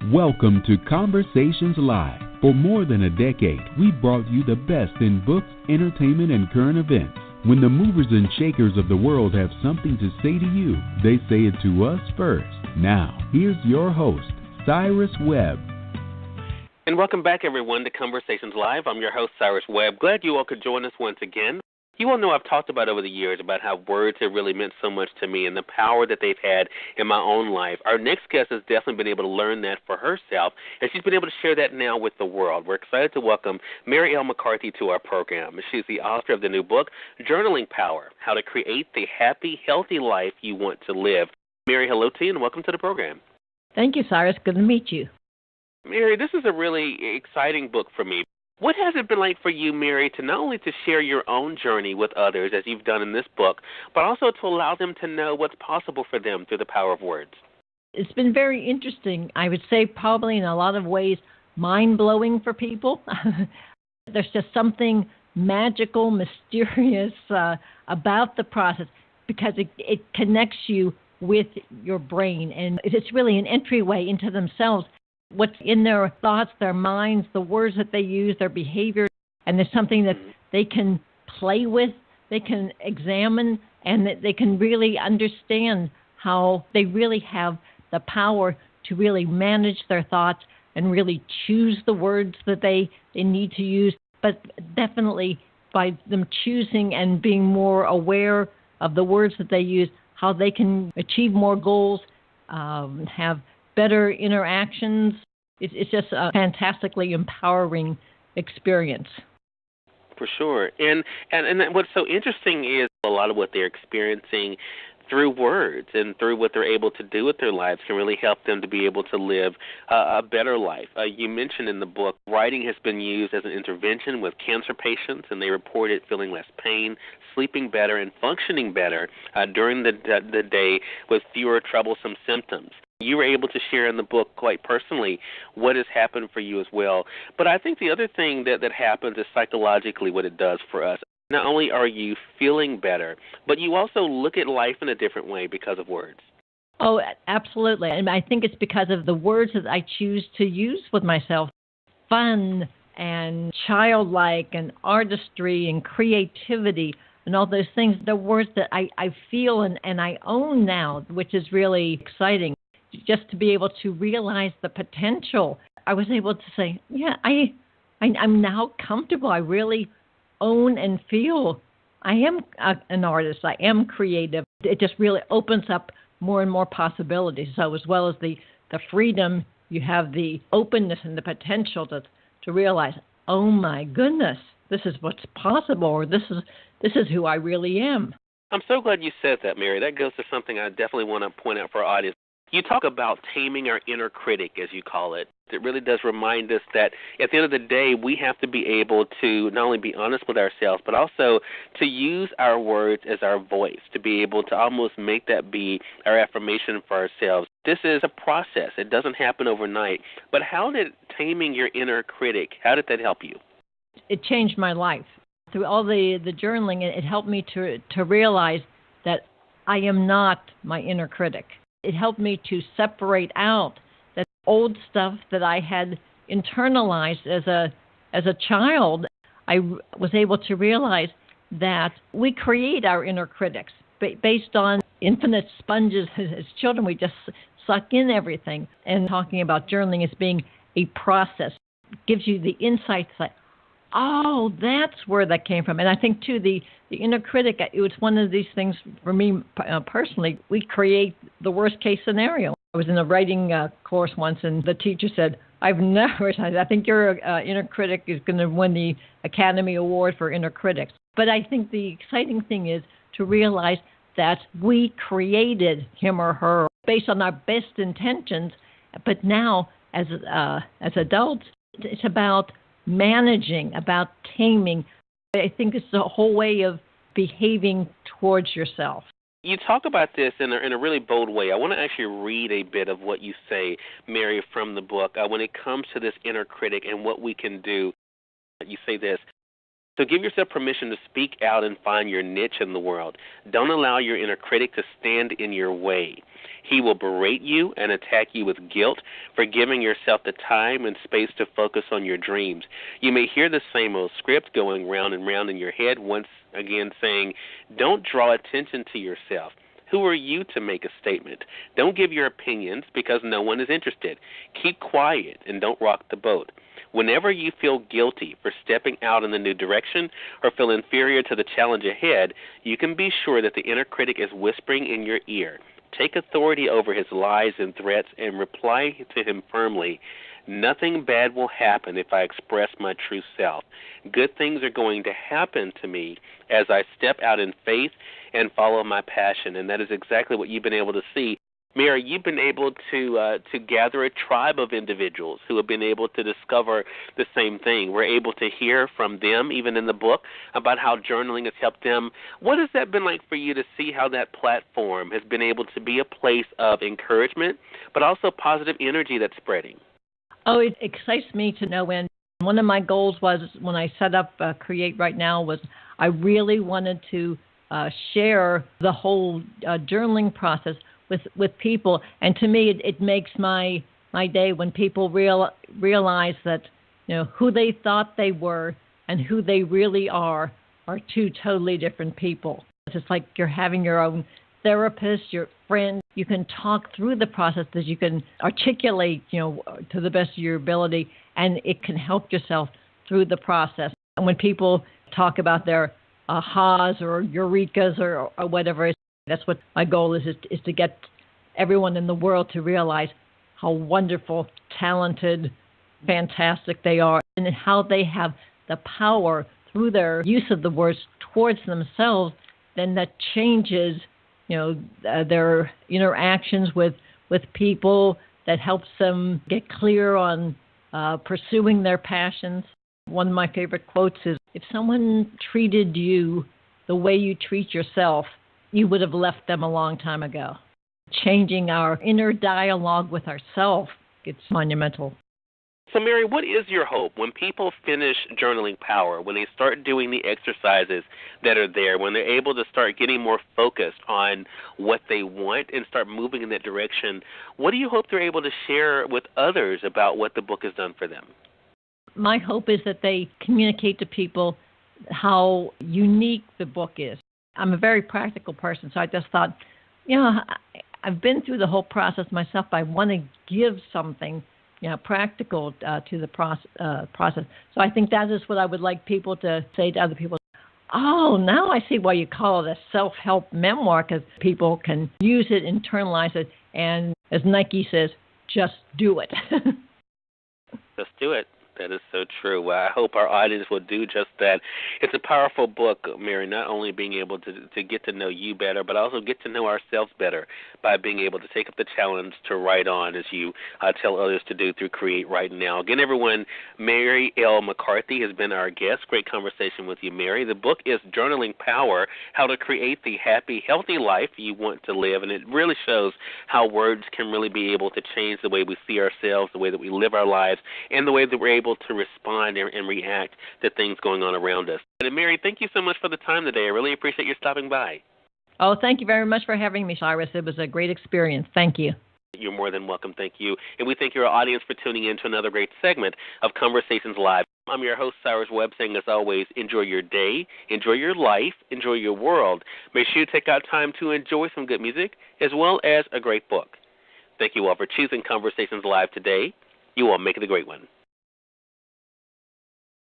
Welcome to Conversations Live. For more than a decade, we've brought you the best in books, entertainment, and current events. When the movers and shakers of the world have something to say to you, they say it to us first. Now, here's your host, Cyrus Webb. And welcome back, everyone, to Conversations Live. I'm your host, Cyrus Webb. Glad you all could join us once again. You all know I've talked about over the years about how words have really meant so much to me and the power that they've had in my own life. Our next guest has definitely been able to learn that for herself, and she's been able to share that now with the world. We're excited to welcome Mary L. McCarthy to our program. She's the author of the new book, Journaling Power, How to Create the Happy, Healthy Life You Want to Live. Mary, hello to you, and welcome to the program. Thank you, Cyrus. Good to meet you. Mary, this is a really exciting book for me. What has it been like for you, Mary, to not only to share your own journey with others, as you've done in this book, but also to allow them to know what's possible for them through the power of words? It's been very interesting. I would say probably in a lot of ways mind-blowing for people. There's just something magical, mysterious about the process because it connects you with your brain, and it's really an entryway into themselves. What's in their thoughts, their minds, the words that they use, their behavior, and there's something that they can play with, they can examine, and that they can really understand how they really have the power to really manage their thoughts and really choose the words that they need to use, but definitely by them choosing and being more aware of the words that they use, how they can achieve more goals, have better interactions. It's just a fantastically empowering experience. For sure. And what's so interesting is a lot of what they're experiencing through words and through what they're able to do with their lives can really help them to be able to live a better life. You mentioned in the book, writing has been used as an intervention with cancer patients, and they reported feeling less pain, sleeping better, and functioning better during the day with fewer troublesome symptoms. You were able to share in the book quite personally what has happened for you as well. But I think the other thing that happens is psychologically what it does for us. Not only are you feeling better, but you also look at life in a different way because of words. Oh, absolutely. And I think it's because of the words that I choose to use with myself. Fun and childlike and artistry and creativity and all those things. The words that I feel and I own now, which is really exciting. Just to be able to realize the potential. I was able to say, yeah, I'm now comfortable. I really own and feel I am an artist. I am creative. It just really opens up more and more possibilities. So as well as the freedom, you have the openness and the potential to realize, oh my goodness, this is what's possible, or this is who I really am. I'm so glad you said that, Mary. That goes to something I definitely want to point out for our audience. You talk about taming our inner critic, as you call it. It really does remind us that at the end of the day, we have to be able to not only be honest with ourselves, but also to use our words as our voice, to be able to almost make that be our affirmation for ourselves. This is a process. It doesn't happen overnight. But how did taming your inner critic, how did that help you? It changed my life. Through all the journaling, it helped me to realize that I am not my inner critic. It helped me to separate out that old stuff that I had internalized as a child. I was able to realize that we create our inner critics based on infinite sponges. As children, we just suck in everything. And talking about journaling as being a process gives you the insights that, oh, that's where that came from. And I think, too, the inner critic, it was one of these things for me personally. We create the worst-case scenario. I was in a writing course once, and the teacher said, I think your inner critic is going to win the Academy Award for inner critics. But I think the exciting thing is to realize that we created him or her based on our best intentions. But now, as adults, it's about managing, about taming. I think it's a whole way of behaving towards yourself. You talk about this in a really bold way. I want to actually read a bit of what you say, Mary, from the book when it comes to this inner critic and what we can do. You say this, So give yourself permission to speak out and find your niche in the world. Don't allow your inner critic to stand in your way. He will berate you and attack you with guilt for giving yourself the time and space to focus on your dreams. You may hear the same old script going round and round in your head, once again saying, don't draw attention to yourself. Who are you to make a statement? Don't give your opinions because no one is interested. Keep quiet and don't rock the boat. Whenever you feel guilty for stepping out in the new direction or feel inferior to the challenge ahead, you can be sure that the inner critic is whispering in your ear. Take authority over his lies and threats and reply to him firmly. Nothing bad will happen if I express my true self. Good things are going to happen to me as I step out in faith and follow my passion, and that is exactly what you've been able to see. Mary, you've been able to gather a tribe of individuals who have been able to discover the same thing. We're able to hear from them, even in the book, about how journaling has helped them. What has that been like for you to see how that platform has been able to be a place of encouragement, but also positive energy that's spreading? Oh, it excites me to no end. One of my goals was when I set up Create Right Now was I really wanted to share the whole journaling process with people, and to me, it makes my day when people realize that who they thought they were and who they really are two totally different people. It's just like you're having your own therapist, your friend. You can talk through the process that you can articulate, to the best of your ability, and it can help yourself through the process. And when people talk about their ahas or eurekas or whatever, that's what my goal is to get everyone in the world to realize how wonderful, talented, fantastic they are, and how they have the power through their use of the words towards themselves. Then that changes, their interactions with people. That helps them get clear on pursuing their passions. One of my favorite quotes is, if someone treated you the way you treat yourself, you would have left them a long time ago. Changing our inner dialogue with ourselves, it's monumental. So, Mary, what is your hope when people finish Journaling Power, when they start doing the exercises that are there, when they're able to start getting more focused on what they want and start moving in that direction? What do you hope they're able to share with others about what the book has done for them? My hope is that they communicate to people how unique the book is. I'm a very practical person, so I just thought, I've been through the whole process myself. I want to give something practical to the process. So I think that is what I would like people to say to other people. Oh, now I see why you call it a self-help memoir, because people can use it, internalize it, and as Nike says, just do it. Just do it. That is so true. Well, I hope our audience will do just that. It's a powerful book, Mary, not only being able to get to know you better, but also get to know ourselves better by being able to take up the challenge to write on, as you tell others to do through Create Right Now. Again, everyone, Mary L. McCarthy has been our guest. Great conversation with you, Mary. The book is Journaling Power, How to Create the Happy, Healthy Life You Want to Live, and it really shows how words can really be able to change the way we see ourselves, the way that we live our lives, and the way that we're able to respond and react to things going on around us. And Mary, thank you so much for the time today. I really appreciate you stopping by. Oh, thank you very much for having me, Cyrus. It was a great experience. Thank you. You're more than welcome. Thank you. And we thank your audience for tuning in to another great segment of Conversations Live. I'm your host, Cyrus Webb, saying, as always, enjoy your day, enjoy your life, enjoy your world. Make sure you take out time to enjoy some good music as well as a great book. Thank you all for choosing Conversations Live today. You all make it a great one.